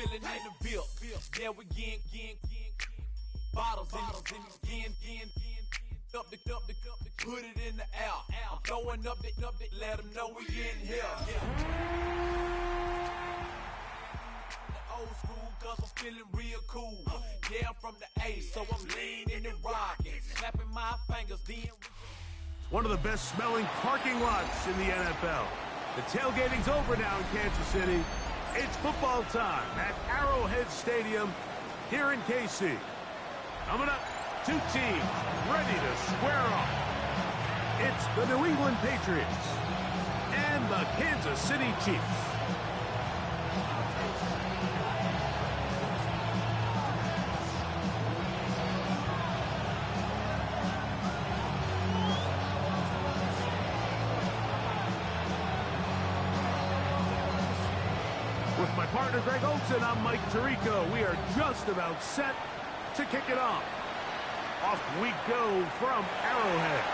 chillin' in the Ville. Yeah, we getting bottles in again. Up the put it in the air. I'm throwing up the, let them know we in here. Yeah. The old school, cause I'm feeling real cool. Yeah, I'm from the A, so I'm leaning and rocking. Snapping my fingers, then. One of the best smelling parking lots in the NFL. The tailgating's over now in Kansas City. It's football time at Arrowhead Stadium here in KC. Coming up, two teams ready to square off. It's the New England Patriots and the Kansas City Chiefs. With my partner Greg Olsen, I'm Mike Tirico. We are just about set to kick it off. Off we go from Arrowhead.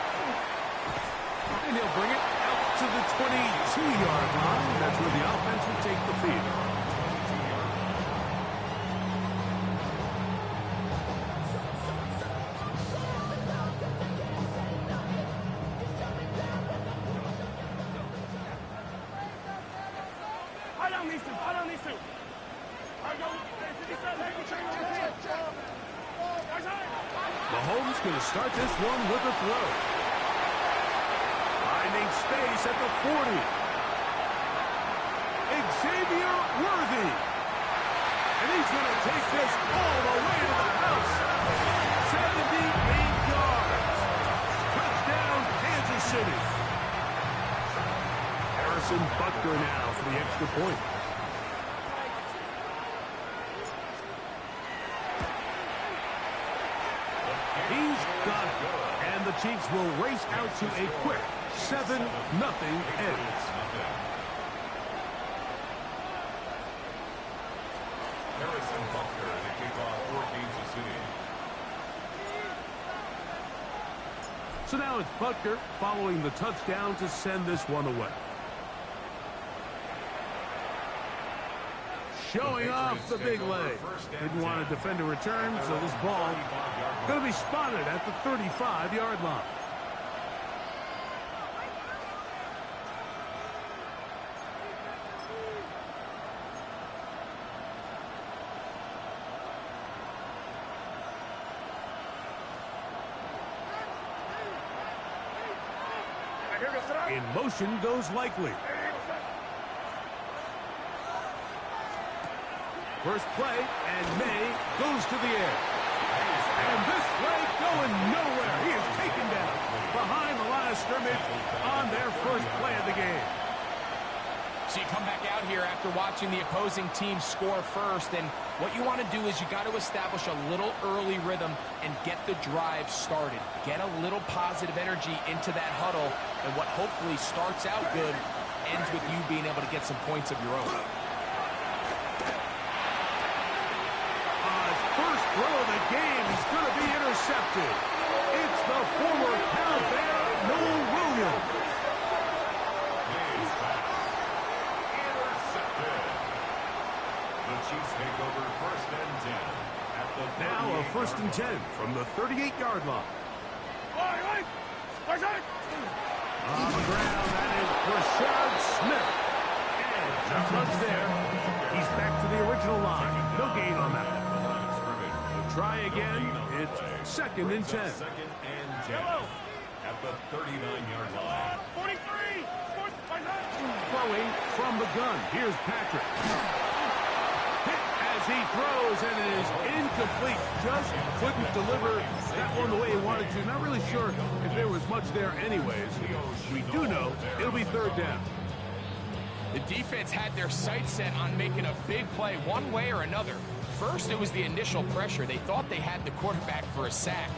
And he'll bring it out to the 22-yard line. That's where the offense will take the field. Mahomes going to start this one with a throw. Finding space at the 40. Xavier Worthy. And he's going to take this all the way to the house. 78 yards. Touchdown, Kansas City. Harrison Butker now for the extra point. He's got it. And the Chiefs will race out to a quick 7-0 end. Harrison Butker to kick off for Kansas City. So now it's Butker following the touchdown to send this one away. Showing off the big leg. Didn't want to defend a return, so this ball going to be spotted at the 35-yard line. In motion goes Likely. First play, and May goes to the air. And this play going nowhere. He is taken down behind the line of scrimmage on their first play of the game. So you come back out here after watching the opposing team score first, and what you want to do is you got to establish a little early rhythm and get the drive started. Get a little positive energy into that huddle, and what hopefully starts out good ends with you being able to get some points of your own. First throw of the game is going to be intercepted. It's the former Cal Bear, Noel Williams. May's pass. Intercepted. The Chiefs take over first and 10 at the 38. Now a first and 10 from the 38-yard line. On the ground, that is Rashad Smith. And no touch there. He's back to the original line. No gain on that. Try again. It's second and 10. Second and 10 at the 39-yard line. 43. Throwing from the gun. Here's Patrick. Hit as he throws, and it is incomplete. Just couldn't deliver that one the way he wanted to. Not really sure if there was much there anyways. We do know it'll be third down. The defense had their sights set on making a big play one way or another. First, it was the initial pressure. They thought they had the quarterback for a sack.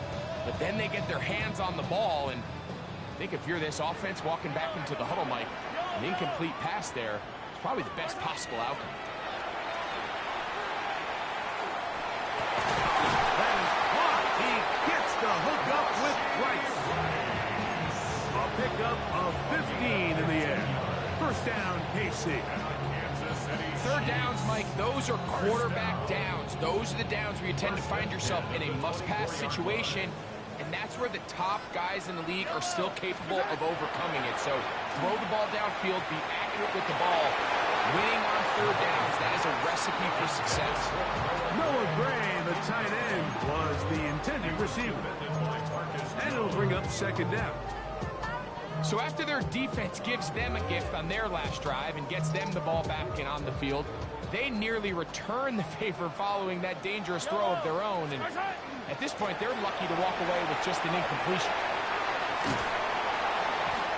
But then they get their hands on the ball, and I think if you're this offense walking back into the huddle, Mike, an incomplete pass there is probably the best possible outcome. That is caught. He gets the hook up with Rice. A pickup of 15 in the air. First down, KC. Kansas City third downs, Mike, those are quarterback downs. Those are the downs where you tend to find yourself in a must-pass situation, and that's where the top guys in the league are still capable of overcoming it. So throw the ball downfield, be accurate with the ball. Winning on third downs, that is a recipe for success. Noah Gray, the tight end, was the intended receiver. And it'll bring up second down. So after their defense gives them a gift on their last drive and gets them the ball back and on the field, they nearly return the favor following that dangerous throw of their own. And at this point, they're lucky to walk away with just an incompletion.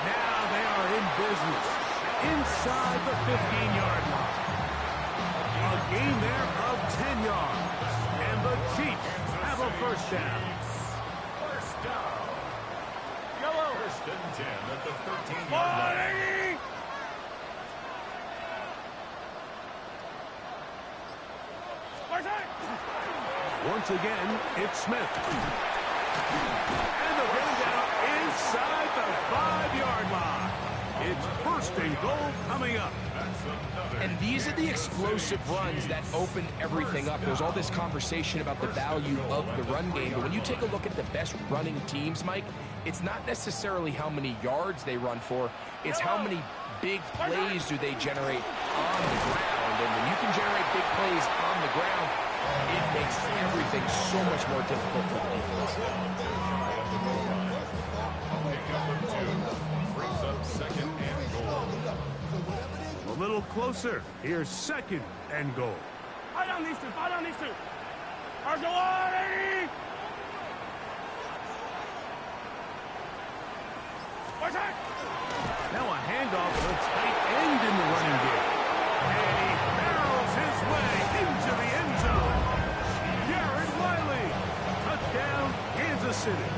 Now they are in business inside the 15-yard line. A gain there of 10 yards. And the Chiefs have a first down. First and 10 at the 13-yard line. Once again, it's Smith. And the bring down inside the 5-yard line. It's first and goal coming up. And these are the explosive runs that open everything up. There's all this conversation about the value of the run game, but when you take a look at the best running teams, Mike, it's not necessarily how many yards they run for, it's how many big plays do they generate on the ground. And when you can generate big plays on the ground, it makes everything so much more difficult for the defense. Brings up second and goal. A little closer. Here's second and goal. Fight on these two. Fight on these two. Arjulari! Now a handoff to the tight end in the running game. And he barrels his way into the end zone. Jared Wiley. Touchdown, Kansas City.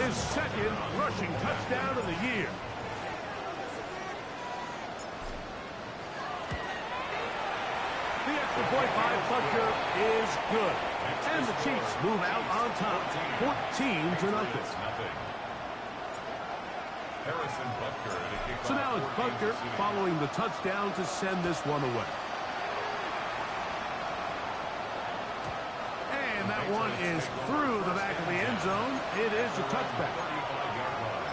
His second rushing touchdown of the year. The extra point by Butker is good. And the Chiefs move out on top, 14-0. Harrison Butker to kick So off now it's for Butker Kansas City. following the touchdown to send this one away. And that one is through the back of the end zone. It is a touchback. 35-yard line.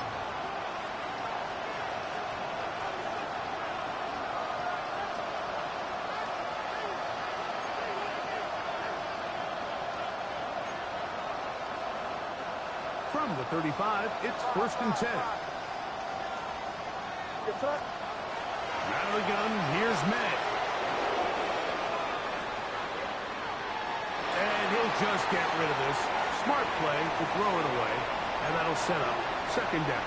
From the 35, it's first and 10. Out of the gun, here's May. And he'll just get rid of this. Smart play to throw it away. And that'll set up second down.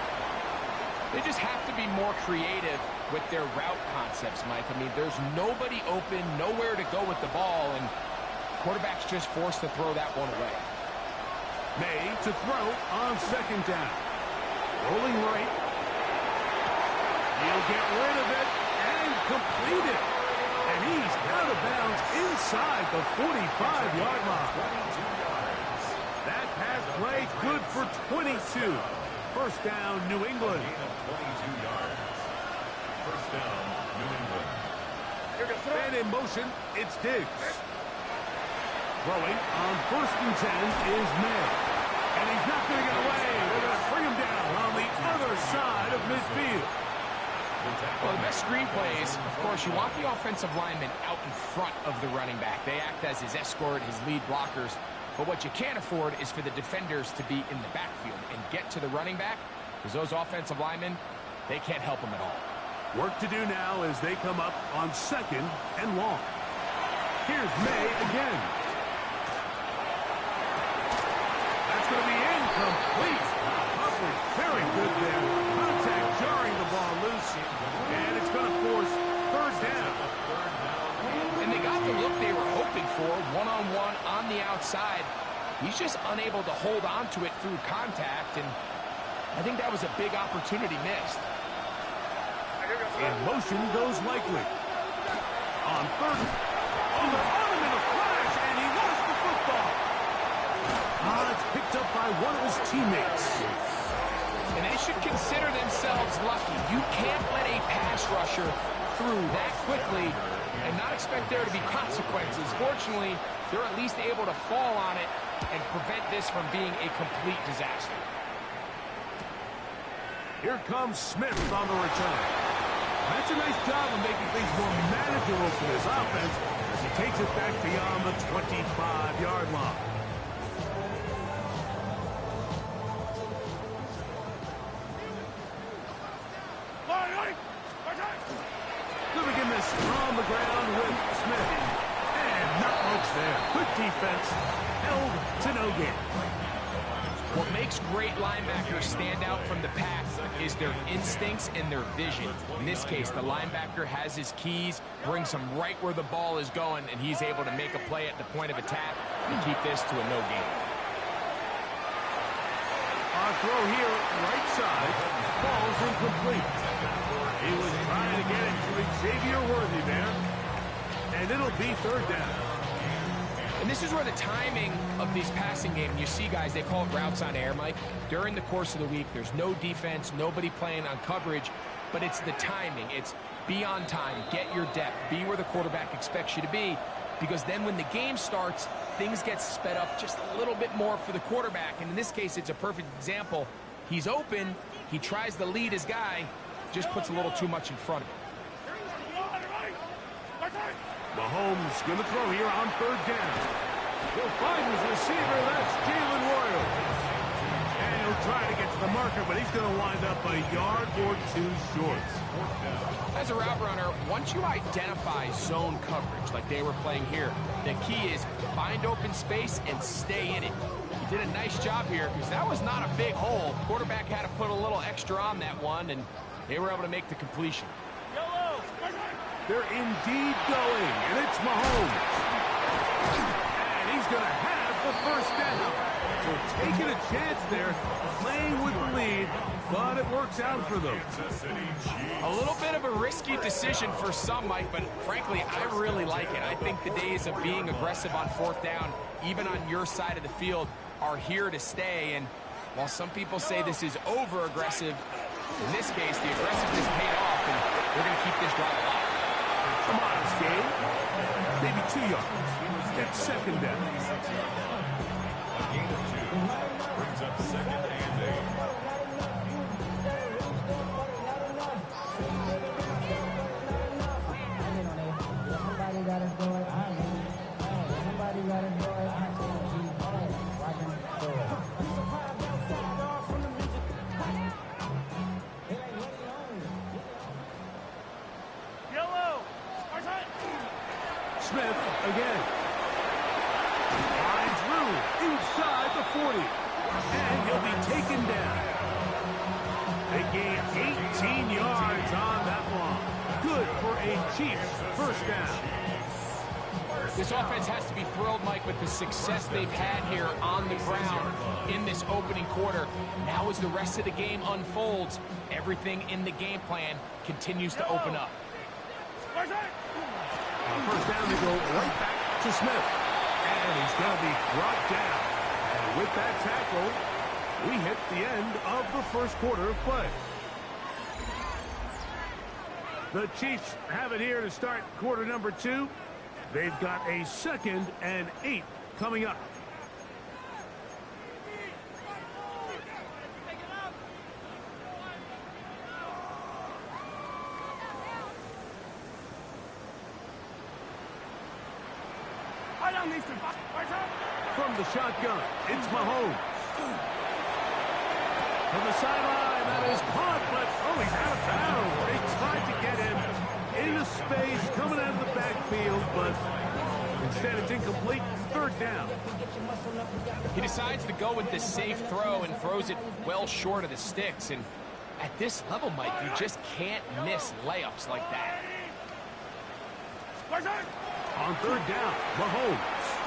They just have to be more creative with their route concepts, Mike. I mean, there's nobody open, nowhere to go with the ball, and quarterback's just forced to throw that one away. May to throw on second down. Rolling right. He'll get rid of it and complete it. And he's out of bounds inside the 45-yard line. 22 yards. That pass play good for 22. First down, New England. Gain of 22 yards. First down, New England. And in motion, it's Diggs. Throwing on first and 10 is May. And he's not going to get away. They're going to bring him down on the other side of midfield. Well, the best screen plays, of course, you want the offensive lineman out in front of the running back. They act as his escort, his lead blockers. But what you can't afford is for the defenders to be in the backfield and get to the running back, because those offensive linemen, they can't help him at all. Work to do now as they come up on second and long. Here's May again. That's going to be incomplete. Coverage very good there. Contact jarring the ball loose. And it's going to force third down. And they got the look they were hoping for, one-on-one on the outside. He's just unable to hold on to it through contact, and I think that was a big opportunity missed. In motion goes Likely. On third. Oh, they're on him in a flash, and he lost the football. It's picked up by one of his teammates. And they should consider themselves lucky. You can't let a pass rusher through that quickly and not expect there to be consequences. Fortunately, they're at least able to fall on it and prevent this from being a complete disaster. Here comes Smith on the return. That's a nice job of making things more manageable for this offense as he takes it back beyond the 25-yard line. They'll begin this on the ground with Smith. And not much there. Good defense. Held to no gain. What makes great linebackers stand out from the pack is their instincts and their vision. In this case, the linebacker has his keys, brings him right where the ball is going, and he's able to make a play at the point of attack and keep this to a no gain. Our throw here, right side, falls incomplete. He was trying to get it to Xavier Worthy there, and it'll be third down. And this is where the timing of these passing games, you see guys, they call it routes on air, Mike. During the course of the week, there's no defense, nobody playing on coverage, but it's the timing. It's be on time, get your depth, be where the quarterback expects you to be, because then when the game starts, things get sped up just a little bit more for the quarterback. And in this case, it's a perfect example. He's open, he tries to lead his guy, just puts a little too much in front of him. Mahomes going to throw here on third down. He'll find his receiver. That's Jalen Royal. And he'll try to get to the marker, but he's going to wind up a yard or two short. As a route runner, once you identify zone coverage like they were playing here, the key is find open space and stay in it. He did a nice job here because that was not a big hole. Quarterback had to put a little extra on that one, and they were able to make the completion. They're indeed going, and it's Mahomes. And he's going to have the first down. So taking a chance there, playing with the lead, but it works out for them. A little bit of a risky decision for some, Mike, but frankly, I really like it. I think the days of being aggressive on fourth down, even on your side of the field, are here to stay. And while some people say this is over-aggressive, in this case, the aggressiveness paid off, and they're going to keep this drive alive. Come on, Skate. Maybe 2 yards. It's second down. A gain of 2 brings up second and 8. Somebody got to do it. Somebody got to do it. Smith again. Finds room inside the 40. And he'll be taken down. They gain 18 yards on that one. Good for a Chiefs first down. This offense has to be thrilled, Mike, with the success they've had here on the ground in this opening quarter. Now as the rest of the game unfolds, everything in the game plan continues to open up. First down, they go right back to Smith. And he's going to be brought down. And with that tackle, we hit the end of the first quarter of play. The Chiefs have it here to start quarter number 2. They've got a 2nd and 8 coming up. From the shotgun, it's Mahomes. From the sideline, that is caught, but he's out of bounds. They tried to get him into space, coming out of the backfield, but instead it's incomplete. Third down. He decides to go with the safe throw and throws it well short of the sticks. And at this level, Mike, you just can't miss layups like that. On third down, Mahomes.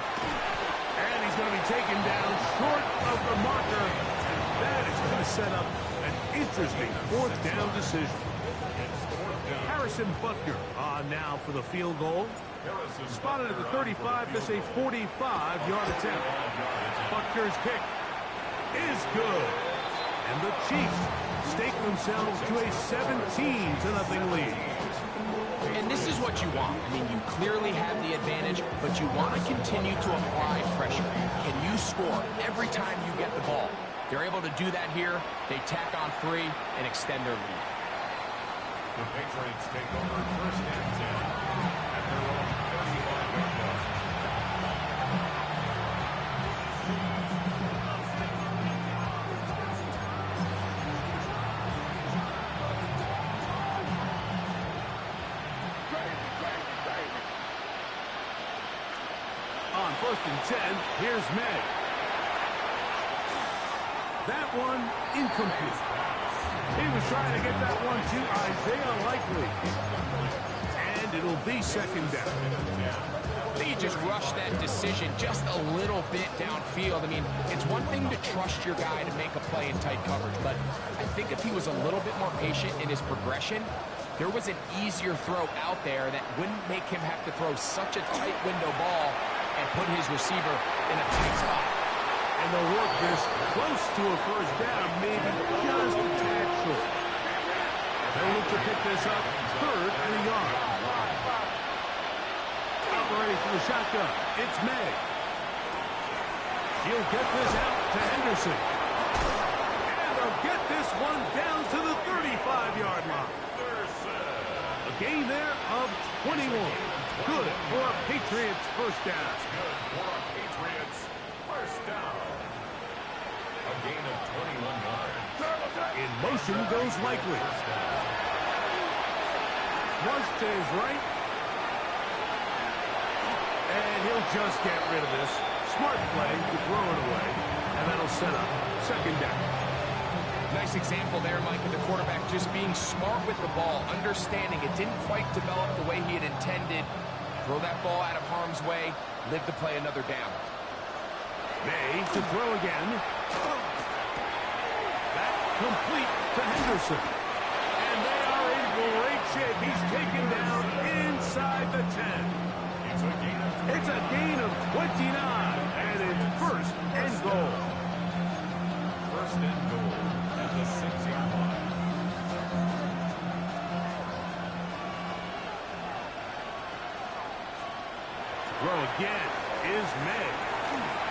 And he's going to be taken down short of the marker. And that is going to set up an interesting fourth down decision. Harrison Butker on now for the field goal. Spotted at the 35. This is a 45-yard attempt. Butker's kick is good. And the Chiefs stake themselves to a 17-0 lead. And this is what you want. I mean, you clearly have the advantage, but you want to continue to apply pressure. Can you score every time you get the ball? They're able to do that here. They tack on 3 and extend their lead. The Patriots take over first and 10 at their own 35-yard line. On first and 10, here's May. That one incomplete. He was trying to get that one to Isaiah Likely. And it'll be second down. I think he just rushed that decision just a little bit downfield. I mean, it's one thing to trust your guy to make a play in tight coverage, but I think if he was a little bit more patient in his progression, there was an easier throw out there that wouldn't make him have to throw such a tight window ball and put his receiver in a tight spot. And they'll work this close to a first down, maybe just a tad short. They'll look to pick this up, 3rd and a yard. Operating for the shotgun, it's May. He'll get this out to Henderson. And they'll get this one down to the 35-yard line. A gain there of 21. Good for a Patriots first down. Good for a Patriots first down. A gain of 21 yards. In motion goes Likely. Flush to his right. And he'll just get rid of this. Smart play to throw it away. And that'll set up second down. Nice example there, Mike, of the quarterback just being smart with the ball, understanding it didn't quite develop the way he had intended. Throw that ball out of harm's way, live to play another down. May to throw again. That complete to Henderson. And they are in great shape. He's taken down inside the 10. It's a gain of 29, and it's first and goal. First and goal at the 6-yard line. Throw again is May.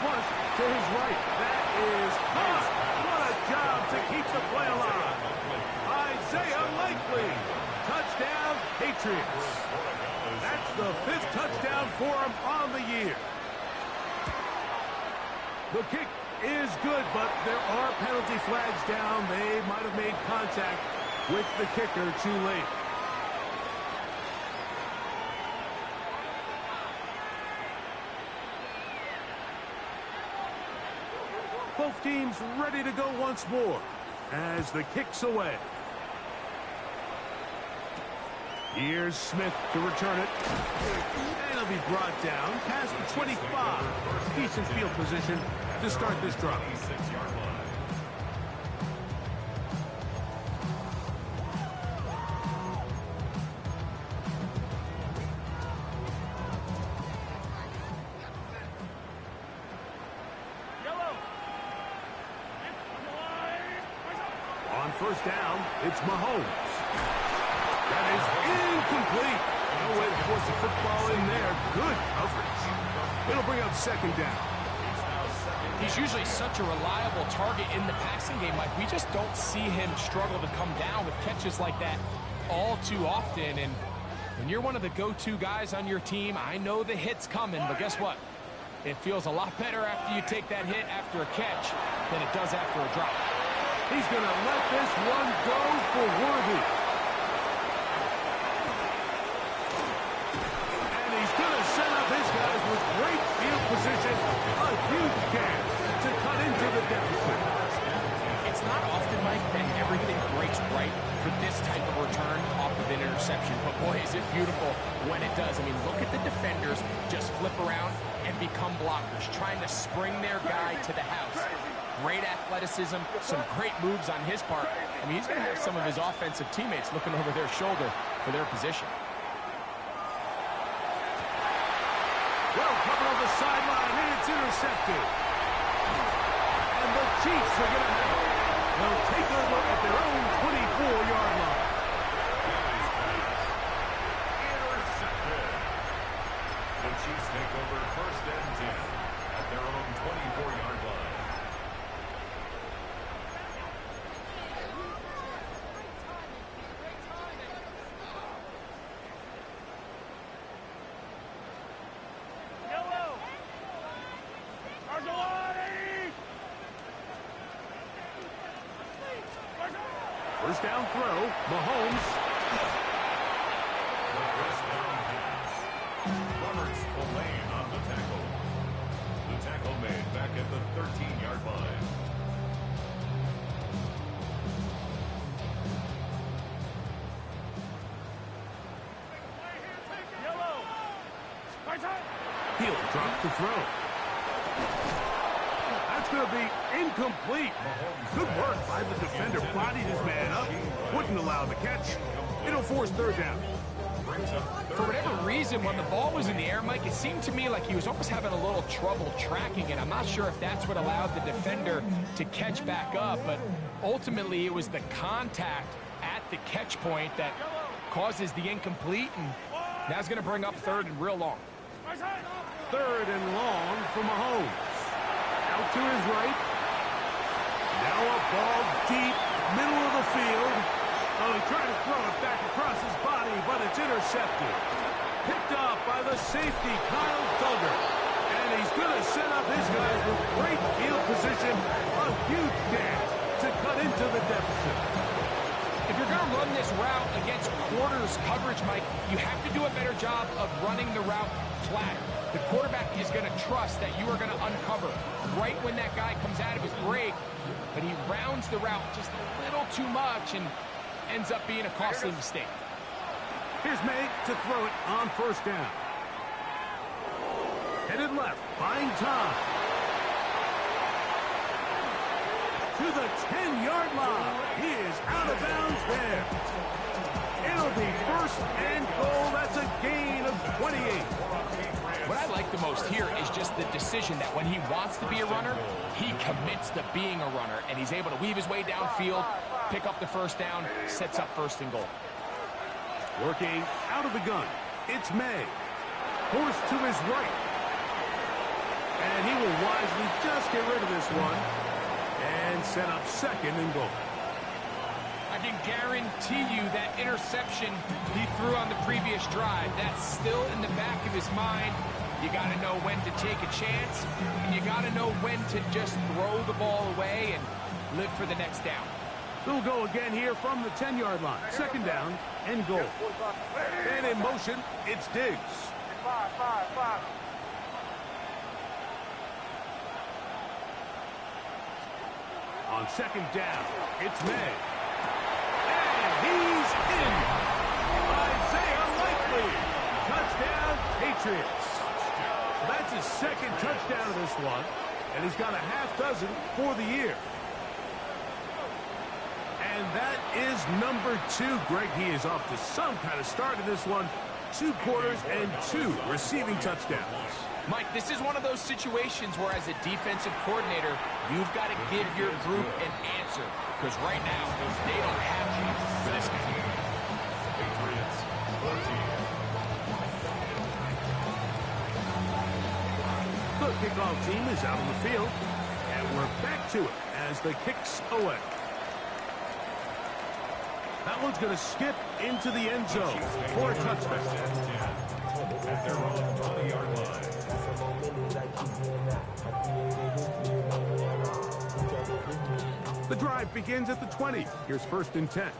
Flush to his right. That is caught. What a job to keep the play alive. Isaiah Likely. Touchdown, Patriots. That's the 5th touchdown for him on the year. The kick is good, but there are penalty flags down. They might have made contact with the kicker too late. Both teams ready to go once more as the kick's away. Here's Smith to return it. And he'll be brought down past the 25. Decent field position to start this drive. 6-yard line. On first down, it's Mahomes. That is incomplete. No way to force the football in there. Good coverage. It'll bring up second down. He's usually such a reliable target in the passing game, Mike. We just don't see him struggle to come down with catches like that all too often. And when you're one of the go-to guys on your team, I know the hit's coming, but guess what? It feels a lot better after you take that hit after a catch than it does after a drop. He's going to let this one go for Worthy. And he's going to set up his guys with great field position. A huge chance to cut into the deficit. It's not often, Mike, that everything breaks right for this type of return off of an interception. But boy, is it beautiful when it does. I mean, look at the defenders just flip around and become blockers, trying to spring their guy to the house. Great athleticism, some great moves on his part. I mean, he's going to have some of his offensive teammates looking over their shoulder for their position. Well covered on the sideline, and it's intercepted. And the Chiefs are going to have it. They'll take over at their own 24-yard line. over first and 10 at their own 24-yard line. First down throw, Mahomes. The first down pass. Roberts Spillane on the tackle. The tackle made back at the 13-yard line. He'll drop to throw. That's going to be incomplete. Good work by the defender. Bodied his man up. Wouldn't allow the catch. It'll force third down. For whatever reason, when the ball was in the air, Mike, it seemed to me like he was almost having a little trouble tracking it. I'm not sure if that's what allowed the defender to catch back up, but ultimately it was the contact at the catch point that causes the incomplete, and that's going to bring up third and real long. Third and long for Mahomes. Out to his right. Now a ball deep, middle of the field. Oh, he tried to throw it back across his body, but it's intercepted. Picked off by the safety, Kyle Duggar. And he's going to set up his guys with great field position. A huge dance to cut into the deficit. If you're going to run this route against quarters coverage, Mike, you have to do a better job of running the route flat. The quarterback is going to trust that you are going to uncover right when that guy comes out of his break, but he rounds the route just a little too much and ends up being a costly mistake. Here's May to throw it on first down. Headed left, buying time. To the 10-yard line. He is out of bounds there. It'll be first and goal. That's a gain of 28. What I like the most here is just the decision that when he wants to be a runner, he commits to being a runner, and he's able to weave his way downfield, pick up the first down, sets up first and goal. Working out of the gun. It's May. Forced to his right. And he will wisely just get rid of this one and set up second and goal. I can guarantee you that interception he threw on the previous drive, that's still in the back of his mind. You got to know when to take a chance, and you got to know when to just throw the ball away and live for the next down. They'll go again here from the 10-yard line. Second down and goal. And in motion, it's Diggs. On second down, it's May. And he's in. Isaiah Likely. Touchdown, Patriots. That's his second touchdown of this one, and he's got a half dozen for the year. And that is number 2. Greg, he is off to some kind of start in this one. 2 quarters and 2 receiving touchdowns. Mike, this is one of those situations where as a defensive coordinator, you've got to give your group an answer. Because right now, they don't have one for this guy. Patriots 14. The kickoff team is out on the field. And we're back to it as the kicks away. That one's going to skip into the end zone for a touchdown. At their own 20-yard line. The drive begins at the 20. Here's first and 10.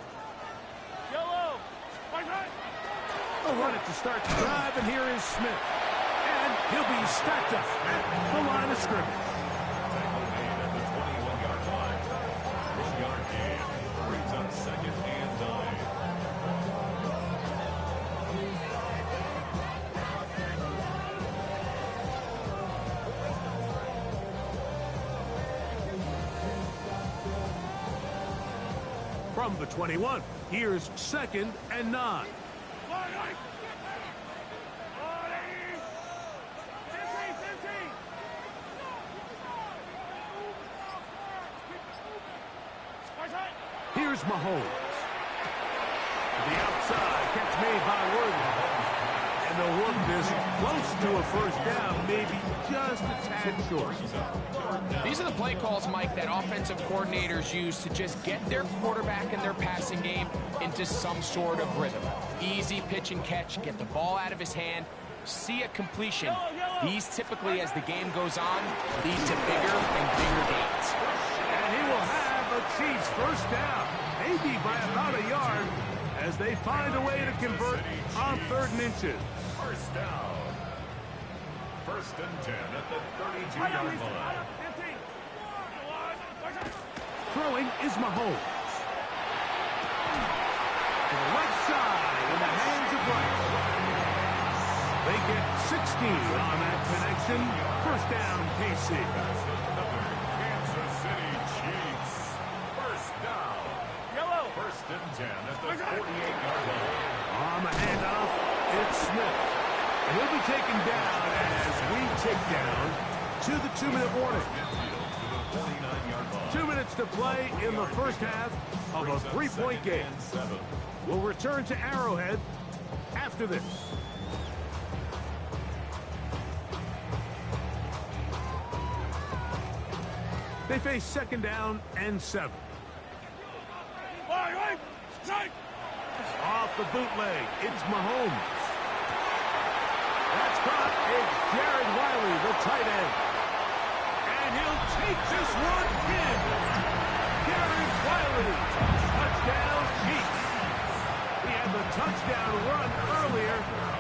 They'll run it to start the drive, and here is Smith. And he'll be stacked up at the line of scrimmage. Tackle made at the 21-yard line. 1-yard gain brings up second and 9. From the 21, here's second and 9. Here's Mahomes. To the outside, catch made by Worthy. And And they'll work this close to a first down, maybe just a tad short. These are the play calls, Mike, that offensive coordinators use to just get their quarterback and their passing game into some sort of rhythm. Easy pitch and catch, get the ball out of his hand, see a completion. These typically, as the game goes on, lead to bigger and bigger gains. And he will have a Chiefs first down, maybe by about a yard, as they find a way to convert on 3rd and inches. First down. 1st and 10 at the 32-yard line. Throwing is Mahomes. To the left side in the hands of Rice. They get 16 on that connection. First down, KC. Kansas City Chiefs. First down. Yellow. 1st and 10 at the 48-yard line. On the handoff, it's Smith. And he'll be taken down as we tick down to the 2-minute warning. Midfield to the 49-yard line. 2 minutes to play in the first half of a 3-point game. We'll return to Arrowhead after this. They face 2nd down and 7. Off the bootleg, it's Mahomes. That's caught. It's Jared Wiley, the tight end. And he'll take this one in. Jared Wiley, touchdown Chiefs. He had the touchdown run earlier.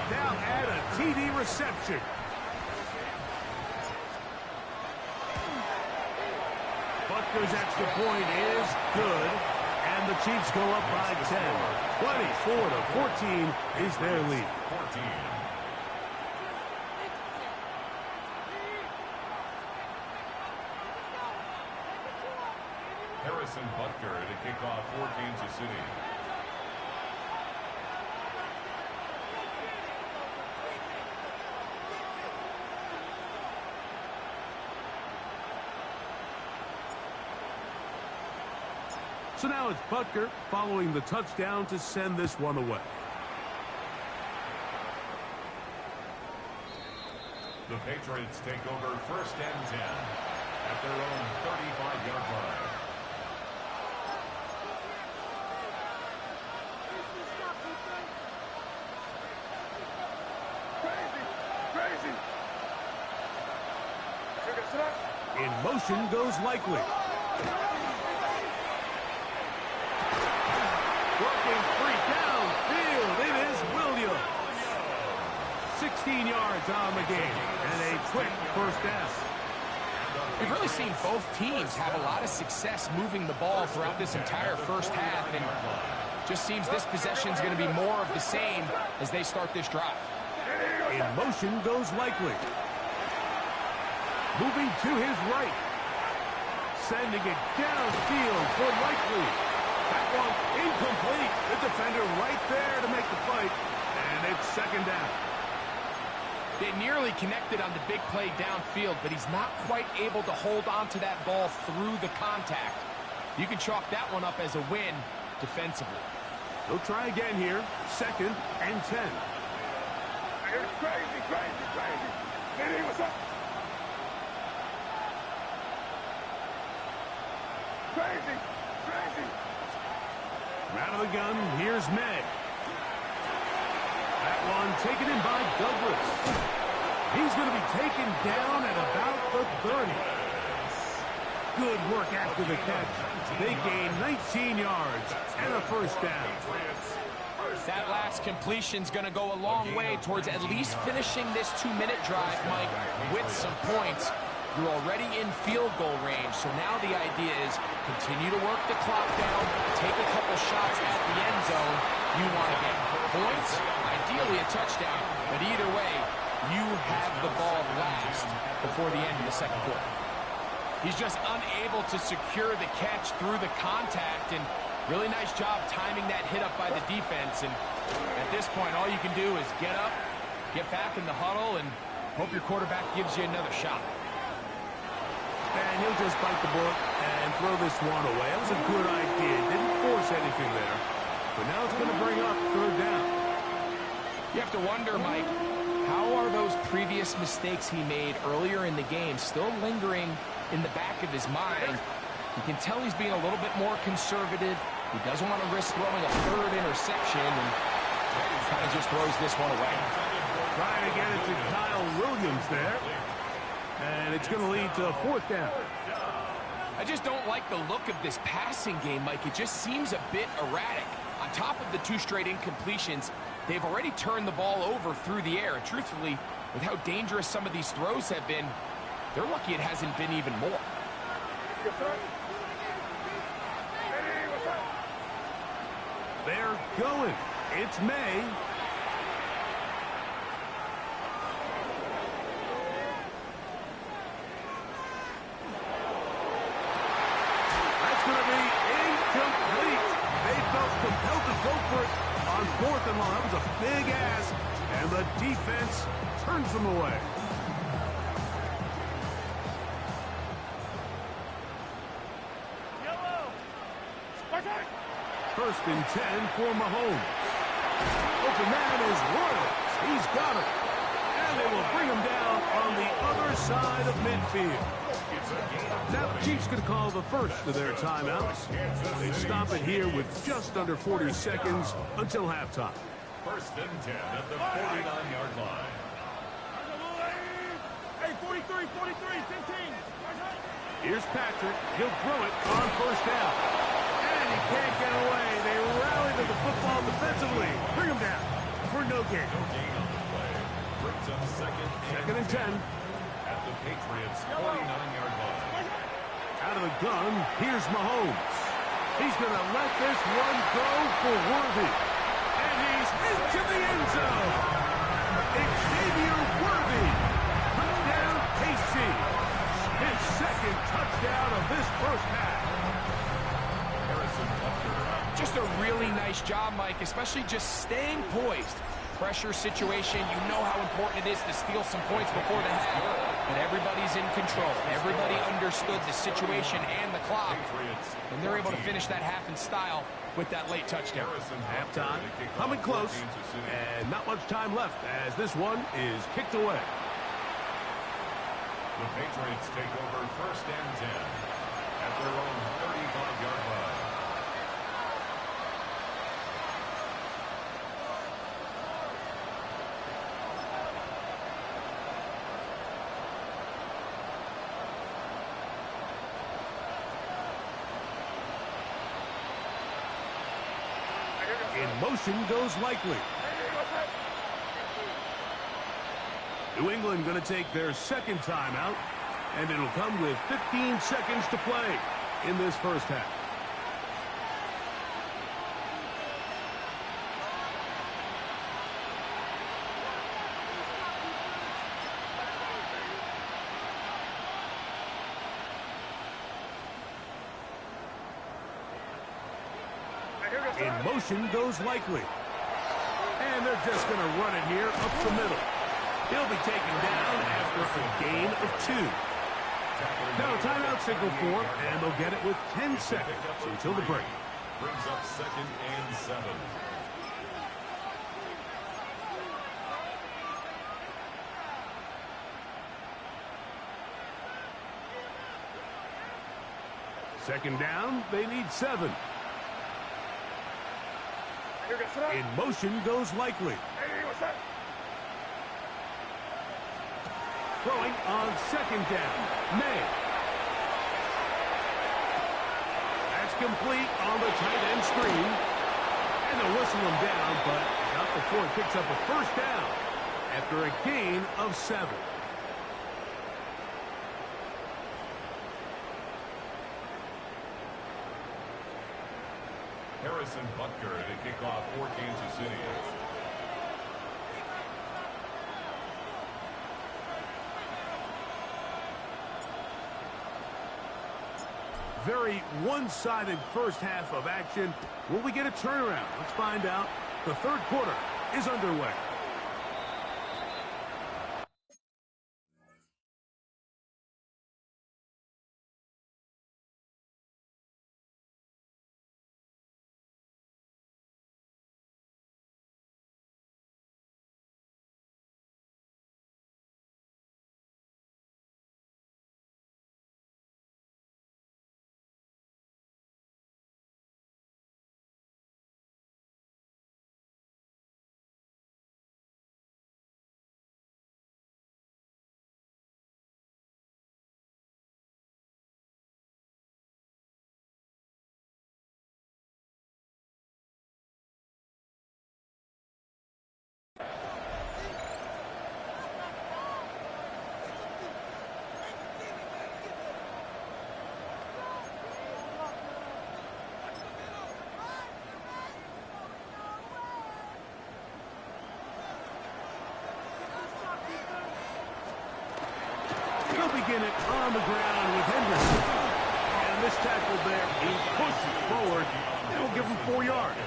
Now add a TD reception. Butker's extra point is good. And the Chiefs go up by 10. 24-14 is their lead. 14. Harrison Butker to kick off for Kansas City. So now it's Butker following the touchdown to send this one away. The Patriots take over 1st and 10 at their own 35-yard line. In motion goes Likely. Working free downfield. It is Williams. 16 yards on the game and a quick first down. We've really seen both teams have a lot of success moving the ball throughout this entire first half, and just seems this possession is going to be more of the same as they start this drive. In motion goes Likely. Moving to his right. Sending it downfield for Likely. That one incomplete. The defender right there to make the fight. And it's 2nd down. They nearly connected on the big play downfield, but he's not quite able to hold on to that ball through the contact. You can chalk that one up as a win defensively. They'll try again here. 2nd and 10. Crazy. Hey, what's up? Crazy. Out of the gun, here's Meg. That one taken in by Douglas. He's going to be taken down at about the 30. Good work after the catch. They gain 19 yards and a first down. That last completion's going to go a long way towards at least finishing this 2-minute drive, Mike, with some points. You're already in field goal range, so now the idea is continue to work the clock down, take a couple shots at the end zone. You want to get points, ideally a touchdown, but either way, you have the ball last before the end of the second quarter. He's just unable to secure the catch through the contact, and really nice job timing that hit up by the defense. And at this point, all you can do is get up, get back in the huddle, and hope your quarterback gives you another shot. And he'll just bite the bullet and throw this one away. That was a good idea. Didn't force anything there. But now it's going to bring up 3rd down. You have to wonder, Mike, how are those previous mistakes he made earlier in the game still lingering in the back of his mind? You can tell he's being a little bit more conservative. He doesn't want to risk throwing a third interception, and kind of just throws this one away. Trying to get it to Kyle Williams there. And it's going to lead to a fourth down. I just don't like the look of this passing game, Mike. It just seems a bit erratic. On top of the 2 straight incompletions, they've already turned the ball over through the air. And truthfully, with how dangerous some of these throws have been, they're lucky it hasn't been even more. They're going. It's May. That's going to be incomplete. They felt compelled to go for it on 4th and long. That was a big ask, and the defense turns them away. First and 10 for Mahomes. Open man is Royals. He's got it. And they will bring him down on the other side of midfield. Now the Chiefs going to call the first of their timeouts. They stop it here with just under 40 seconds until halftime. First and 10 at the 49-yard line. Hey, 43, 43, 15. Here's Patrick. He'll throw it on first down. And he can't get away. They rally to the football defensively. Bring him down for no gain. No gain on the play. Brings up second and 10. at the Patriots' 49-yard line. Out of the gun, here's Mahomes. He's going to let this one go for Worthy. And he's into the end zone. Xavier Worthy. Touchdown, KC. His second touchdown of this first half. Just a really nice job, Mike, especially just staying poised. Pressure situation, you know how important it is to steal some points before the half. But everybody's in control. Everybody understood the situation and the clock. And they're able to finish that half in style with that late touchdown. Halftime, coming close, and not much time left as this one is kicked away. The Patriots take over first and 10 at their own 35-yard line. In motion goes Likely. New England going to take their second timeout, and it'll come with 15 seconds to play in this first half. In motion goes Likely. And they're just going to run it here up the middle. He'll be taken down after a gain of 2. Now timeout signal for, and they'll get it with 10 seconds until the break. Brings up second and 7. Second down, they need 7. In motion goes Likely. Throwing on second down, May. That's complete on the tight end screen. And they'll whistle him down, but not before it picks up a first down after a gain of 7. Harrison Butker to kick off for Kansas City. Very one-sided first half of action. Will we get a turnaround? Let's find out. The third quarter is underway. They'll begin it on the ground with Henderson. And this tackle there, he pushes forward. It'll give him 4 yards.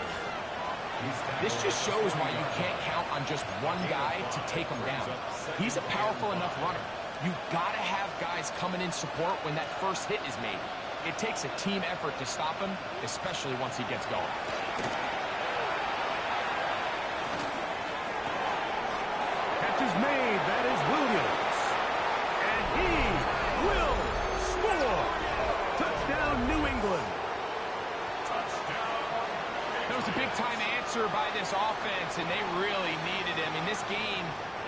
This just shows why you can't count on just one guy to take him down. He's a powerful enough runner. You gotta have guys coming in support when that first hit is made. It takes a team effort to stop him, especially once he gets going. Catch is made. That is Williams. And he will score. Touchdown, New England. That was a big-time answer by this offense, and they really needed him. In this game,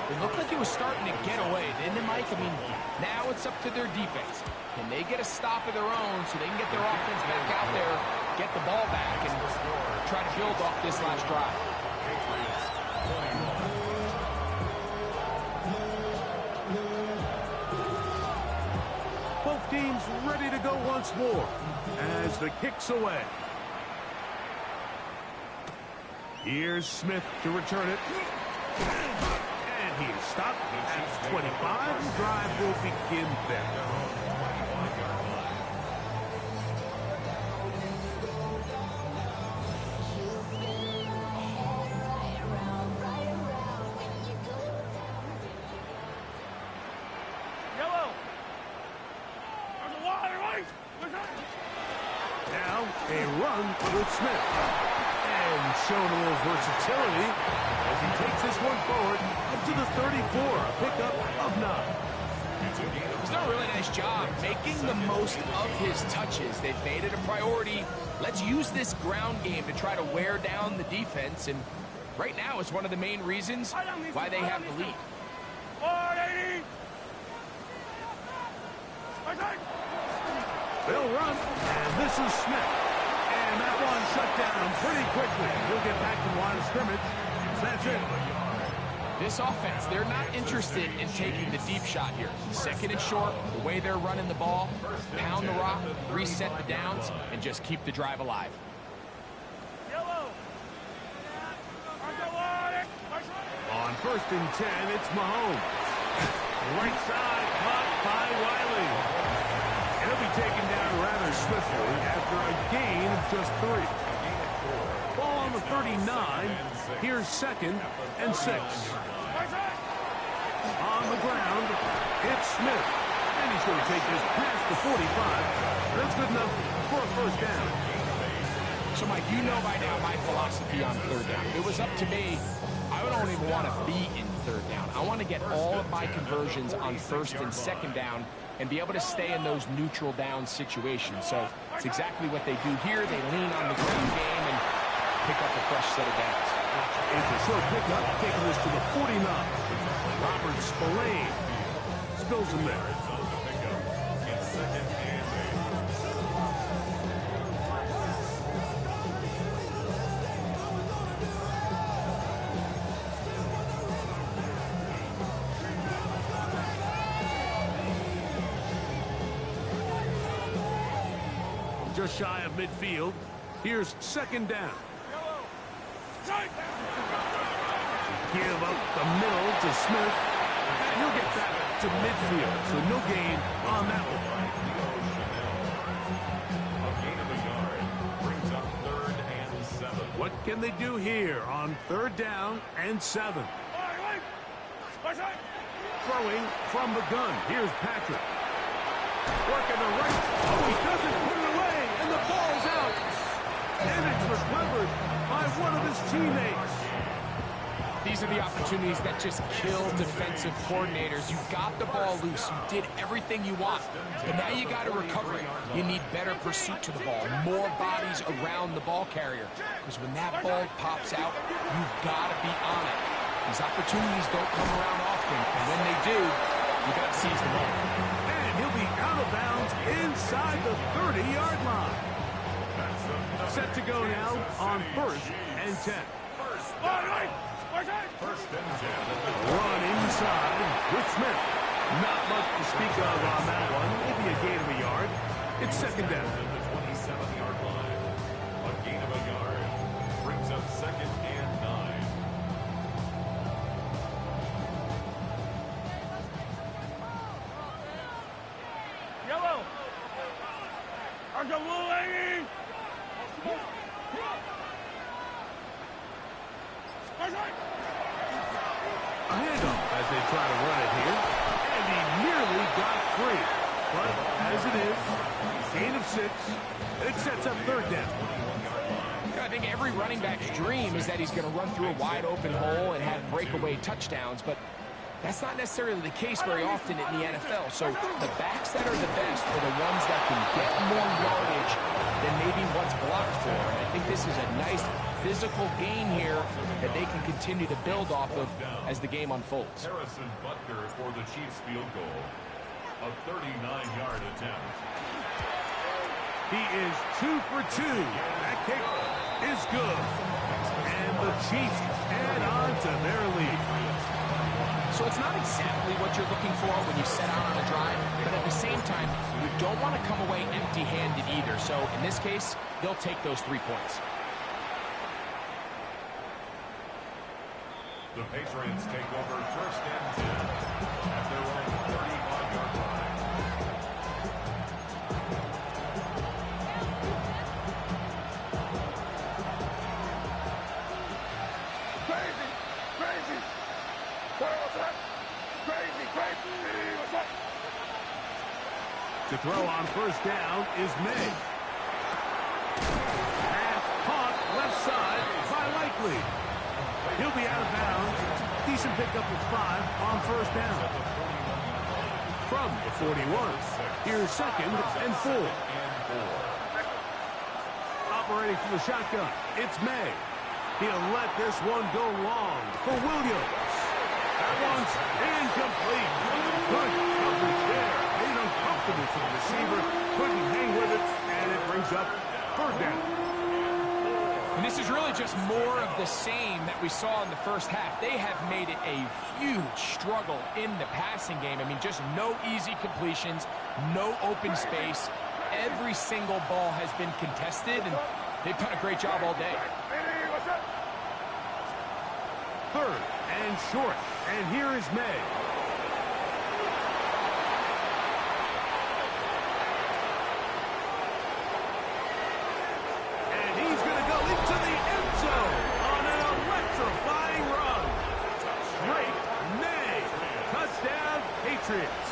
it looked like it was starting to get away, didn't it, Mike? I mean, now it's up to their defense. Can they get a stop of their own so they can get their offense back out there, get the ball back, and try to build off this last drive? Both teams ready to go once more as the kick's away. Here's Smith to return it. And he is stopped at 25. The drive will begin there. Yellow. There's a wire, right? Now a run with Smith. And showing a little versatility as he takes this one forward up to the 34, a pickup of 9. He's done a really nice job making the most of his touches. They've made it a priority. Let's use this ground game to try to wear down the defense, and right now it's one of the main reasons why they have the lead. 480. They'll run, and this is Smith. And that one shut down pretty quickly. He'll get back to the line of scrimmage. That's it. This offense, they're not interested in taking the deep shot here. Second and short, the way they're running the ball, pound the rock, reset the downs, and just keep the drive alive. Yellow. On 1st and 10, it's Mahomes. Right side, caught by Wiley. He'll be taken down rather swiftly after a gain of just 3. Ball on the 39. Here's 2nd and 6. On the ground, it's Smith. And he's going to take this past the 45. That's good enough for a 1st down. So, Mike, you know by now my philosophy on 3rd down. If it was up to me, I don't even want to be in 3rd down. I want to get all of my conversions on 1st and 2nd down and be able to stay in those neutral down situations. So it's exactly what they do here. They lean on the ground game and pick up a fresh set of downs. It's a short pickup, taking this to the 49. Robert Spillane spills him there. Just shy of midfield. Here's 2nd down. Give up the middle to Smith. And he'll get back to midfield. So no gain on that one. A gain of a yard brings up 3rd and 7. What can they do here on 3rd down and 7? Throwing from the gun. Here's Patrick. Working the right. Oh, he doesn't put it away. And the ball's out. And it's recovered by one of his teammates. These are the opportunities that just kill defensive coordinators. You got the ball loose. You did everything you want. But now you got to recover it. You need better pursuit to the ball. More bodies around the ball carrier. Because when that ball pops out, you've got to be on it. These opportunities don't come around often. And when they do, you got to seize the ball. And he'll be out of bounds inside the 30-yard line. Set to go now on 1st and 10. Run inside with Smith. Not much to speak of on that one. Maybe a gain of a yard. It's 2nd down. The 27-yard line. A gain of a yard brings up 2nd and 9. There's a blue 80. A handoff as they try to run it here. And he nearly got free. But as it is, gain of 6. It sets up third down. I think every running back's dream is that he's going to run through a wide open hole and have breakaway touchdowns, but that's not necessarily the case very often in the NFL. So the backs that are the best are the ones that can get more yardage than maybe what's blocked for. And I think this is a nice physical gain here that they can continue to build off of as the game unfolds. Harrison Butker for the Chiefs field goal. A 39-yard attempt. He is 2 for 2. That kick is good. And the Chiefs add on to their lead. So it's not exactly what you're looking for when you set out on a drive, but at the same time, you don't want to come away empty-handed either. So in this case, they'll take those 3 points. The Patriots take over first and 10 at their own 35-yard line. Crazy! Crazy! What's that? Crazy! Crazy! What's that? To throw on first down is May. Pass caught left side by Likely. He'll be out of bounds. Decent pickup of 5 on first down. From the 41, here's second and 4. Operating from the shotgun, it's May. He'll let this one go long for Williams. That one's incomplete. Good coverage there. Made uncomfortable for the receiver. Couldn't hang with it, and it brings up third down. And this is really just more of the same that we saw in the first half. They have made it a huge struggle in the passing game. I mean, just no easy completions, no open space. Every single ball has been contested, and they've done a great job all day. Third and short, and here is May. And he's going to go into the end zone on an electrifying run. Drake May, touchdown Patriots.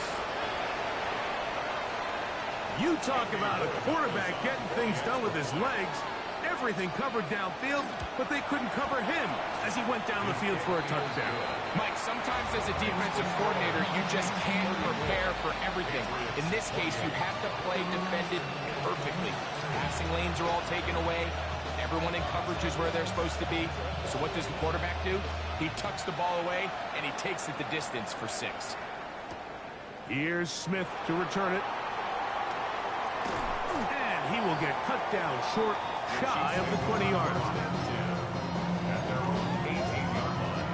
You talk about a quarterback getting things done with his legs. Everything covered downfield, but they couldn't cover him as he went down the field for a touchdown. Mike, sometimes as a defensive coordinator, you just can't prepare for everything. In this case, you have to play defended perfectly. Passing lanes are all taken away. Everyone in coverage is where they're supposed to be. So what does the quarterback do? He tucks the ball away, and he takes it the distance for 6. Here's Smith to return it. And he will get cut down short, shy of the 20-yard line. At their own 18-yard line.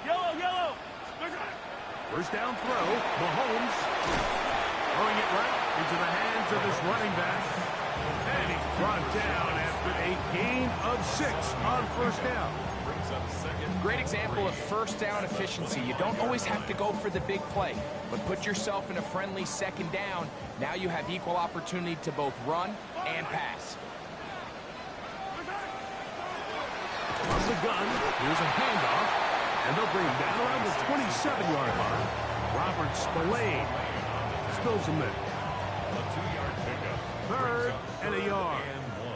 Yellow, yellow! First down throw, Mahomes throwing it right into the hands of his running back. And he's brought down after a gain of 6 on first down. Brings up second. Great example of first down efficiency. You don't always have to go for the big play, but put yourself in a friendly second down. Now you have equal opportunity to both run and pass. From the gun, here's a handoff, and they'll bring him down around the 27-yard line. Robert Spillane spills him in. A 2-yard pickup. Third and a yard. And 1.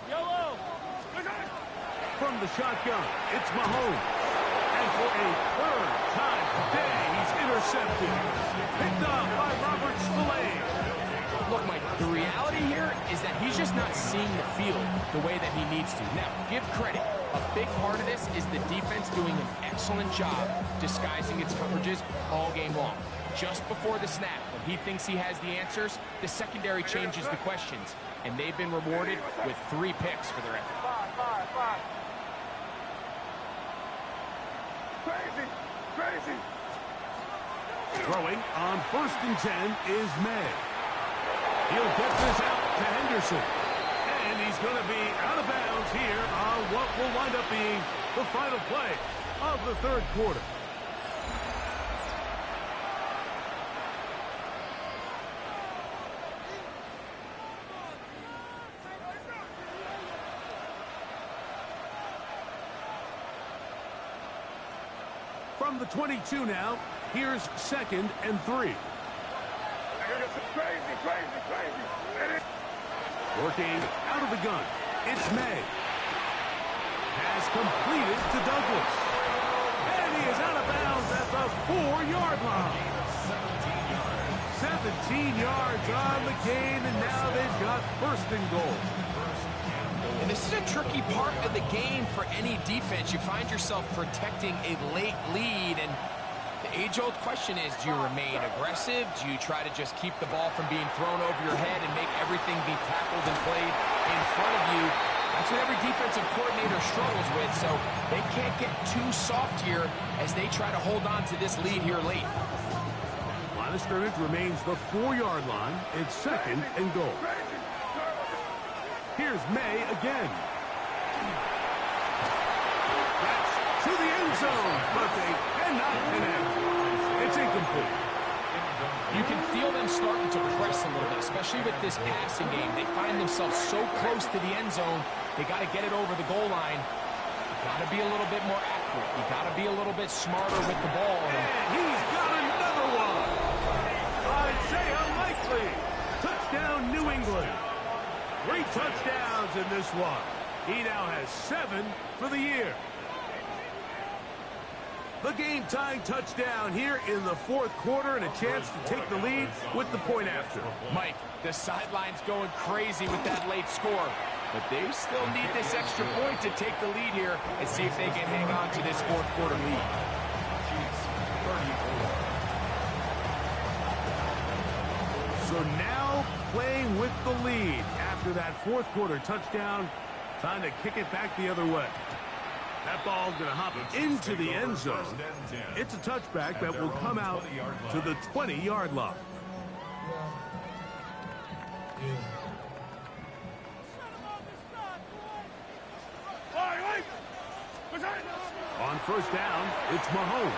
Yellow! From the shotgun, it's Mahomes. And for a third time today, he's intercepted. Picked up by Robert Spillane. Look, Mike, the reality here is that he's just not seeing the field the way that he needs to. Now, give credit. A big part of this is the defense doing an excellent job disguising its coverages all game long. Just before the snap, when he thinks he has the answers, the secondary changes the questions, and they've been rewarded with 3 picks for their effort. Five. Crazy! Crazy! Throwing on first and 10 is May. He'll get this out to Henderson. And And he's going to be out of bounds here on what will wind up being the final play of the third quarter. From the 22 now, here's 2nd and 3. Working out of the gun, it's May. Has completed to Douglas. And he is out of bounds at the 4-yard line. 17 yards on the gain, and now they've got 1st and goal. And this is a tricky part of the game for any defense. You find yourself protecting a late lead, and the age-old question is, do you remain aggressive? Do you try to just keep the ball from being thrown over your head and make everything be tackled and played in front of you? That's what every defensive coordinator struggles with, so they can't get too soft here as they try to hold on to this lead here late. Line of scrimmage remains the 4-yard line. It's 2nd and goal. Here's May again. That's to the end zone, but they cannot connect. It's incomplete. You can feel them starting to press a little bit, especially with this passing game. They find themselves so close to the end zone, they got to get it over the goal line. You got to be a little bit more accurate. You got to be a little bit smarter with the ball. And he's got another one. I'd say unlikely. Touchdown, New England. 3 touchdowns in this one. He now has 7 for the year. The game-tying touchdown here in the 4th quarter, and a chance to take the lead with the point after. Mike, the sideline's going crazy with that late score, but they still need this extra point to take the lead here and see if they can hang on to this 4th quarter lead. So now playing with the lead after that 4th quarter touchdown, time to kick it back the other way. That ball's going to hop into the end zone. It's a touchback that will come out to the 20-yard line. On 1st down, it's Mahomes.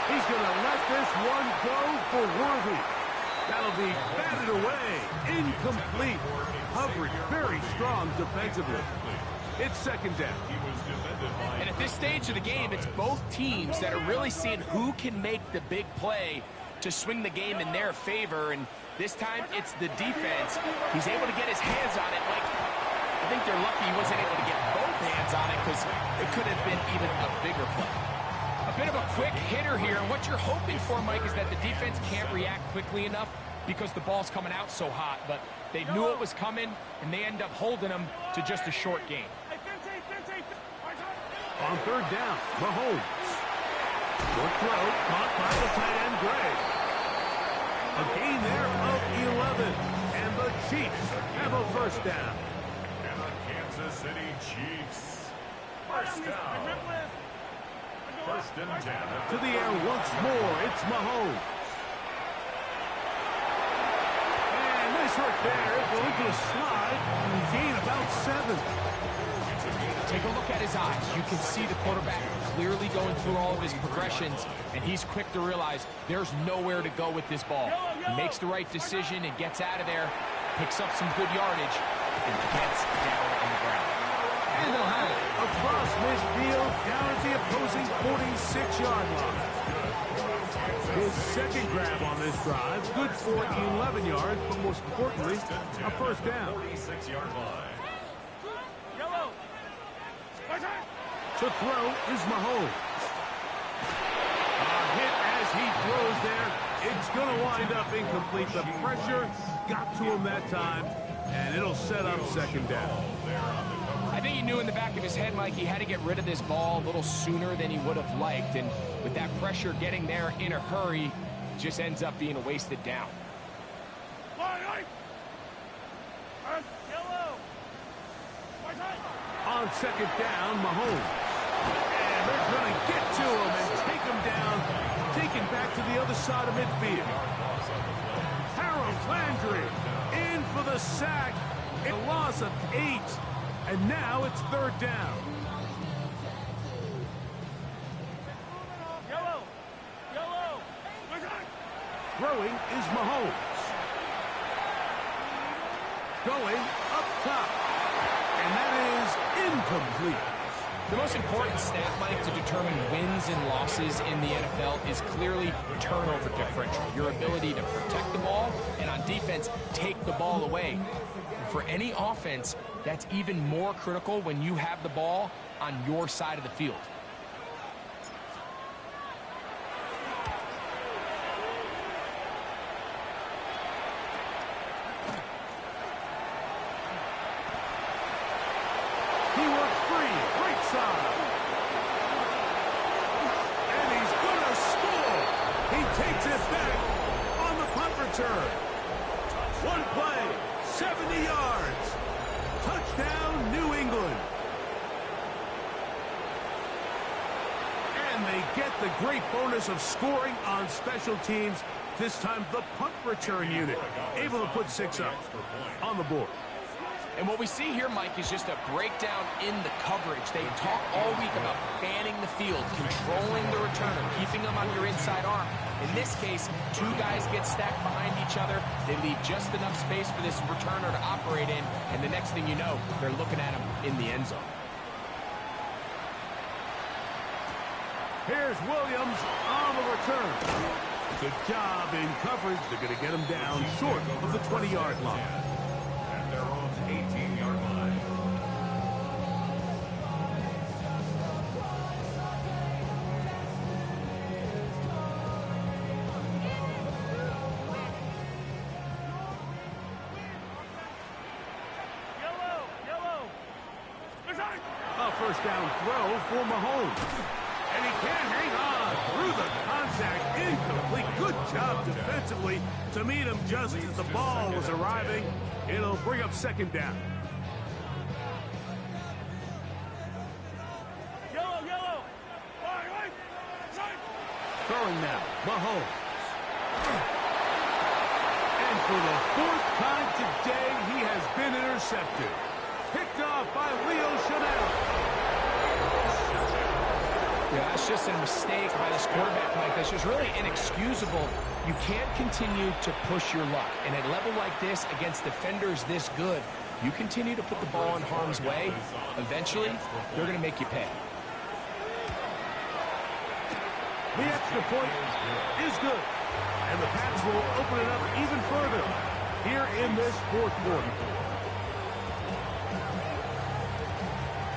He's going to let this one go for Worthy. That'll be batted away. Incomplete. Coverage very strong defensively. It's 2nd down. And at this stage of the game, it's both teams that are really seeing who can make the big play to swing the game in their favor. And this time, it's the defense. He's able to get his hands on it. Like, I think they're lucky he wasn't able to get both hands on it because it could have been even a bigger play. A bit of a quick hitter here. And what you're hoping for, Mike, is that the defense can't react quickly enough because the ball's coming out so hot. But they knew it was coming, and they end up holding them to just a short game. On 3rd down, Mahomes. Short throw, caught by the tight end, Gray. A gain there of 11, and the Chiefs have a 1st down. And the Kansas City Chiefs. 1st down. 1st and 10. To the air once more, it's Mahomes. And nice work there, going to a slide, and gain about 7. Take a look at his eyes. You can see the quarterback clearly going through all of his progressions, and he's quick to realize there's nowhere to go with this ball. He makes the right decision and gets out of there, picks up some good yardage, and gets down on the ground. And they'll have it across midfield down at the opposing 46-yard line. His 2nd grab on this drive, good for 11 yards, but most importantly, a 1st down. 46-yard line. To throw is Mahomes. A hit as he throws there. It's going to wind up incomplete. The pressure got to him that time, and it'll set up 2nd down. I think he knew in the back of his head, Mike, he had to get rid of this ball a little sooner than he would have liked, and with that pressure getting there in a hurry, it just ends up being a wasted down. On 2nd down, Mahomes. And they're going to get to him and take him down, taken back to the other side of midfield. Harold Landry in for the sack, A loss of 8. And now it's third down. Yellow! Yellow! Throwing is Mahomes. Going up top. And that is incomplete. The most important stat, Mike, to determine wins and losses in the NFL is clearly turnover differential. Your ability to protect the ball and on defense, take the ball away. And for any offense, that's even more critical when you have the ball on your side of the field. He works free, right side. And he's going to score. He takes it back on the punt return. One play, 70 yards. Touchdown, New England. And they get the great bonus of scoring on special teams. This time, the punt return unit able to put 6 up on the board. And what we see here, Mike, is just a breakdown in the coverage. They talk all week about fanning the field, controlling the returner, keeping them on your inside arm. In this case, 2 guys get stacked behind each other. They leave just enough space for this returner to operate in, and the next thing you know, they're looking at him in the end zone. Here's Williams on the return. Good job in coverage. They're going to get him down short of the 20-yard line. At their own 18-yard line. Yellow! Yellow! A first down throw for Mahomes. And he can't hang on through the contact. Incomplete. Good job defensively to meet him just as the ball was arriving. It'll bring up second down. Yellow! Yellow! Right! Throwing now, Mahomes. And for the 4th time today, he has been intercepted. Picked off by Leo Chanel. Yeah, that's just a mistake by this quarterback, Mike. That's just really inexcusable. You can't continue to push your luck. And at a level like this, against defenders this good, you continue to put the ball in harm's way, eventually, they're going to make you pay. The extra point is good. And the Pats will open it up even further here in this 4th quarter.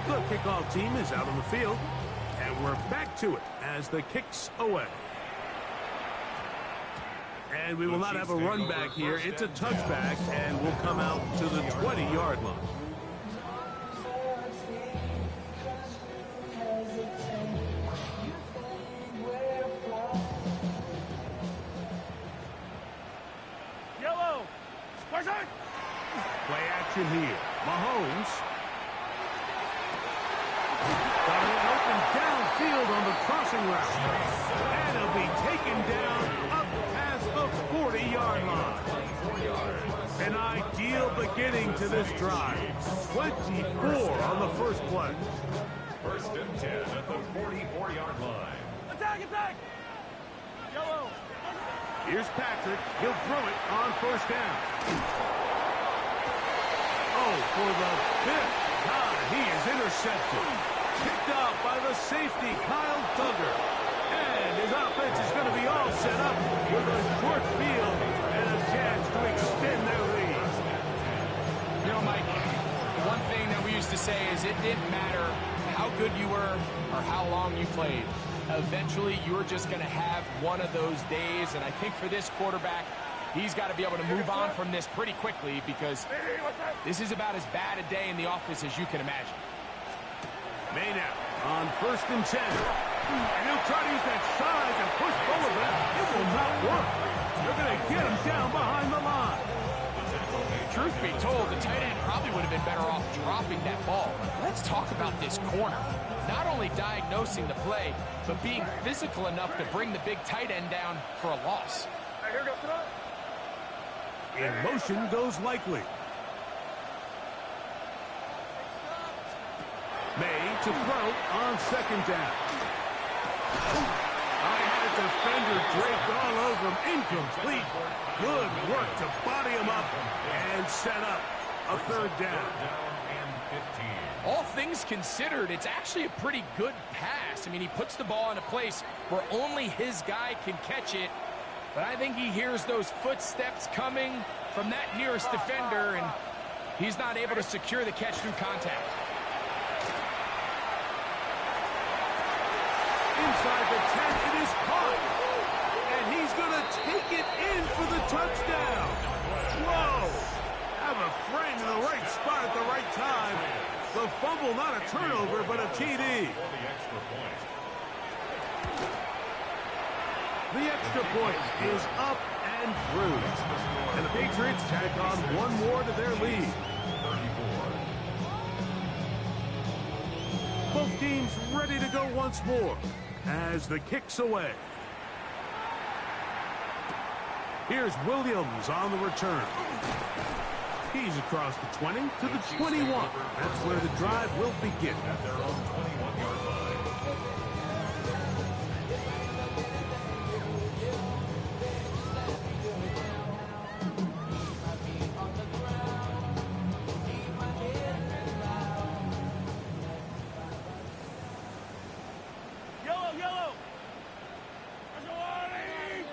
The kickoff team is out on the field. And we're back to it as the kick's away. And we will not have a run back here. It's a touchback, and we'll come out to the 20-yard line. Yellow! Play action here. Mahomes. Got it open downfield on the crossing route. And he'll be taken down up past the 40-yard line. An ideal beginning to this drive. 24 on the first play. First and 10 at the 44-yard line. Attack! Yellow! Here's Patrick. He'll throw it on first down. Oh, for the 5th time, he is intercepted. Picked off by the safety, Kyle Duggar. And his offense is going to be all set up with a short field and a chance to extend their lead. You know, Mike, the one thing that we used to say is it didn't matter how good you were or how long you played. Eventually, you're just going to have one of those days, and I think for this quarterback, he's got to be able to move on from this pretty quickly because this is about as bad a day in the office as you can imagine. Maynard on first and 10. And he'll try to use that size and push forward, but it will not work. They're going to get him down behind the line. Truth be told, the tight end probably would have been better off dropping that ball. Let's talk about this corner. Not only diagnosing the play, but being physical enough to bring the big tight end down for a loss. In motion goes Likely. to throw on second down. I had a defender draped all over him. Incomplete. Good work to body him up and set up a third down. All things considered, it's actually a pretty good pass. I mean, he puts the ball in a place where only his guy can catch it. But I think he hears those footsteps coming from that nearest defender, and he's not able to secure the catch through contact. Inside the 10, it is caught. And he's going to take it in for the touchdown. Whoa! Have a friend in the right spot at the right time. The fumble, not a turnover, but a TD. The extra point is up and through. And the Patriots tack on one more to their lead. Both teams ready to go once more as the kick's away. Here's Williams on the return. He's across the 20 to the 21. That's where the drive will begin. At their own 21-yard line. Yellow, yellow. There's a warning.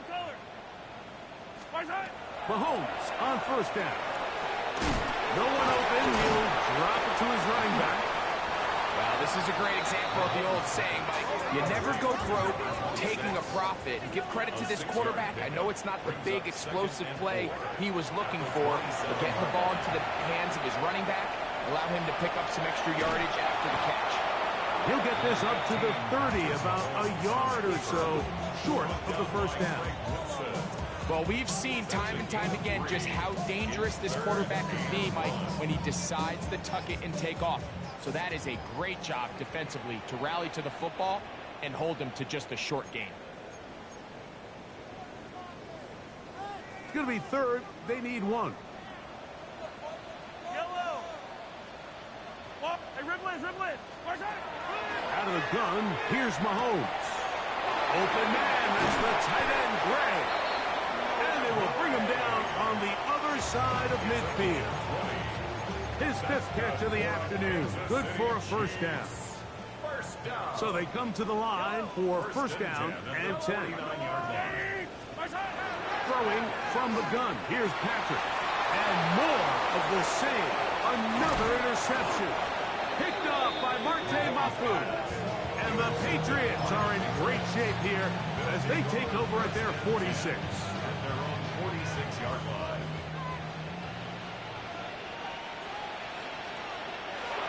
Color. Right side. Mahomes on first down. No one open. He'll drop it to his running back. Well, this is a great example of the old saying, Mike. You never go broke taking a profit. Give credit to this quarterback. I know it's not the big explosive play he was looking for, but getting the ball into the hands of his running back allowed him to pick up some extra yardage after the catch. He'll get this up to the 30, about a yard or so short of the first down. Well, we've seen time and time again just how dangerous this quarterback can be, Mike, when he decides to tuck it and take off. So that is a great job defensively to rally to the football and hold him to just a short gain. It's going to be third. They need one. Yellow. Oh, hey, Riblin. Right side. Out of the gun, here's Mahomes. Open man, that's the tight end, Gray. And they will bring him down on the other side of midfield. His fifth catch of the afternoon. Good for a first down. So they come to the line for first down and 10. Throwing from the gun. Here's Patrick. And more of the same. Another interception. Picked off by Marte Mafu. And the Patriots are in great shape here as they take over at their 46. At their own 46-yard line.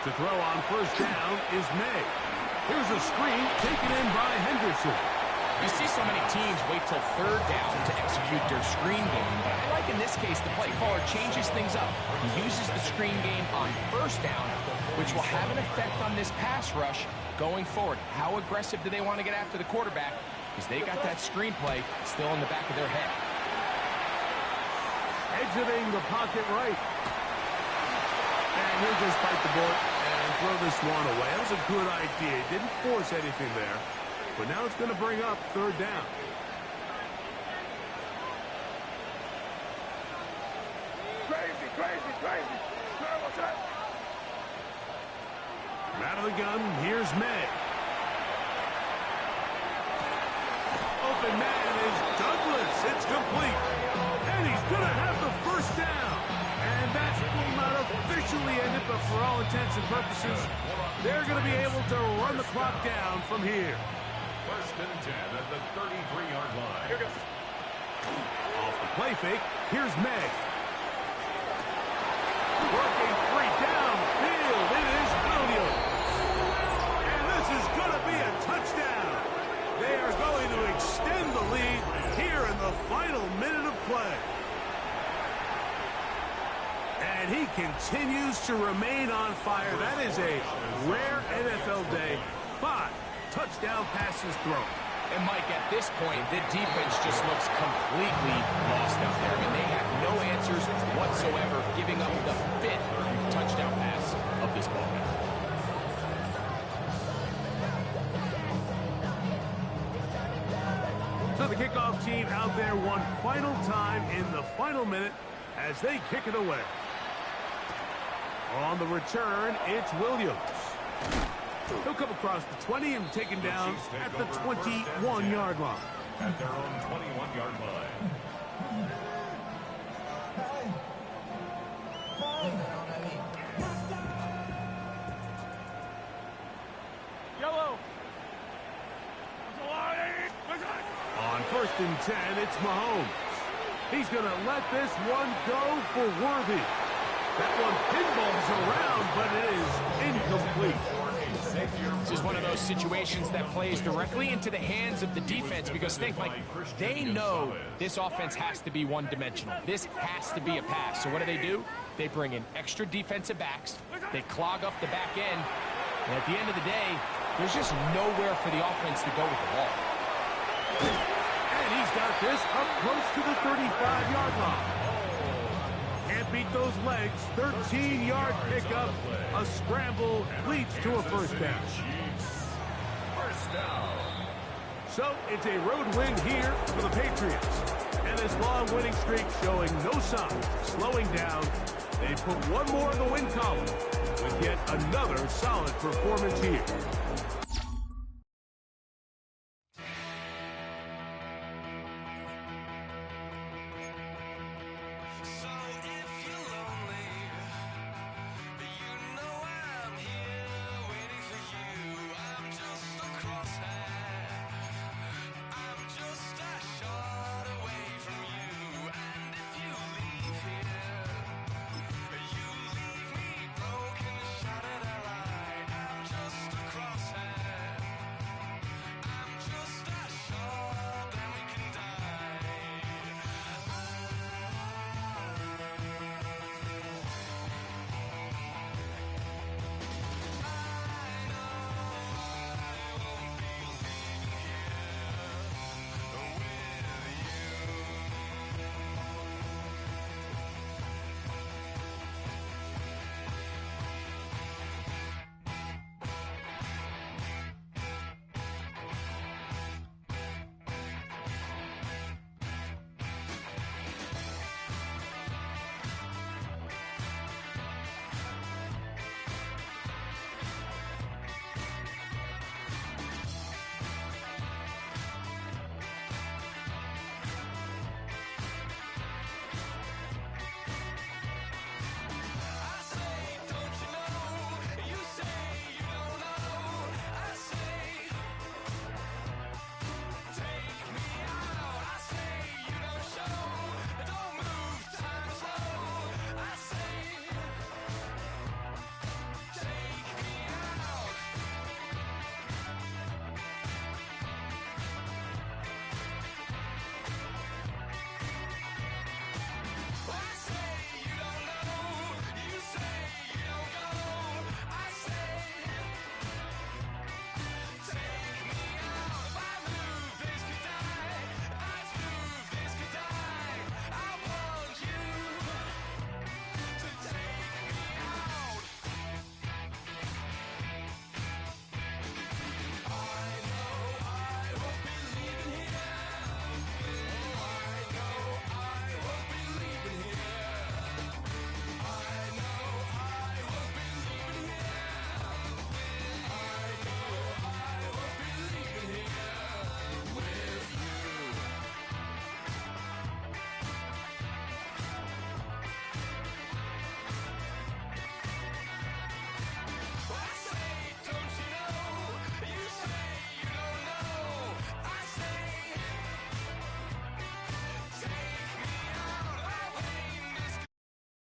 To throw on first down is May. Here's a screen taken in by Henderson. You see so many teams wait till third down to execute their screen game, but I like in this case the play caller changes things up. He uses the screen game on first down, which will have an effect on this pass rush going forward. How aggressive do they want to get after the quarterback? Because they got that screen play still in the back of their head. Exiting the pocket right. And he'll just bite the bullet and throw this one away. That was a good idea. He didn't force anything there. But now it's going to bring up third down. Crazy. Terrible shot. Out of the gun, here's May. Open man is Douglas. It's complete. And he's going to have the first down. And that will not officially end it, but for all intents and purposes, they're going to be able to run the clock down from here. First and 10 at the 33-yard line. Here goes. Off the play fake, here's May. Working free downfield, it is Williams. And this is going to be a touchdown. They are going to extend the lead here in the final minute of play. And he continues to remain on fire. That is a rare NFL day. 5 touchdown passes thrown. And Mike, at this point, the defense just looks completely lost out there. I mean, they have no answers whatsoever, giving up the 5th touchdown pass of this ball game. So the kickoff team out there one final time in the final minute as they kick it away. On the return, it's Williams. He'll come across the 20 and taken down at the 21-yard line. At their own 21-yard line. Yellow. On 1st and 10, it's Mahomes. He's going to let this one go for Worthy. That one pinballs around, but it is incomplete. This is one of those situations that plays directly into the hands of the defense because think, like, they know this offense has to be one-dimensional. This has to be a pass. So what do? They bring in extra defensive backs. They clog up the back end. And at the end of the day, there's just nowhere for the offense to go with the ball. And he's got this up close to the 35-yard line. Can't beat those legs. 13-yard pickup. A scramble leads to a first down. First down. So it's a road win here for the Patriots. And this long winning streak showing no signs of slowing down. They put one more in the win column with yet another solid performance here.